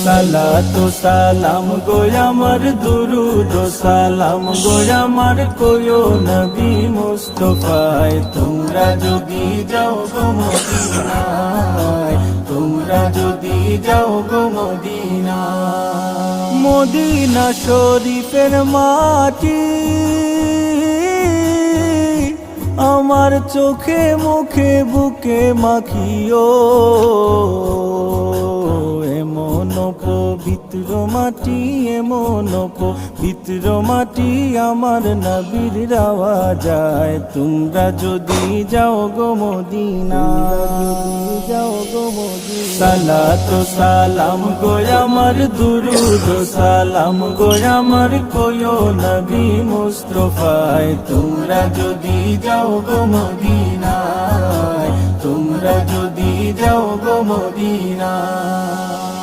সালাতু সালাম গো আমার দুরুদ সালাম গো আমার কোয়ো নবী মুস্তাফায় তোমরা যদি যাও গো মদিনায় তোমরা যদি যাও গো মদিনায় মদিনা শরীফের মাটি আমার চোখে মুখে বুকে মাখিও এমন পবিত্র মাটি এমন পবিত্র মাটি আমার নবীর রাওয়া যায় তোমরা যদি যাও গো মদিনা যাও গো মদিনা সালাতু সালাম গো আমার দুরুদ সালাম গো আমার কোয়ো নবী মুস্তাফায় তোমরা যদি যাও গো মদিনায় তোমরা যদি যাও গো মদিনায়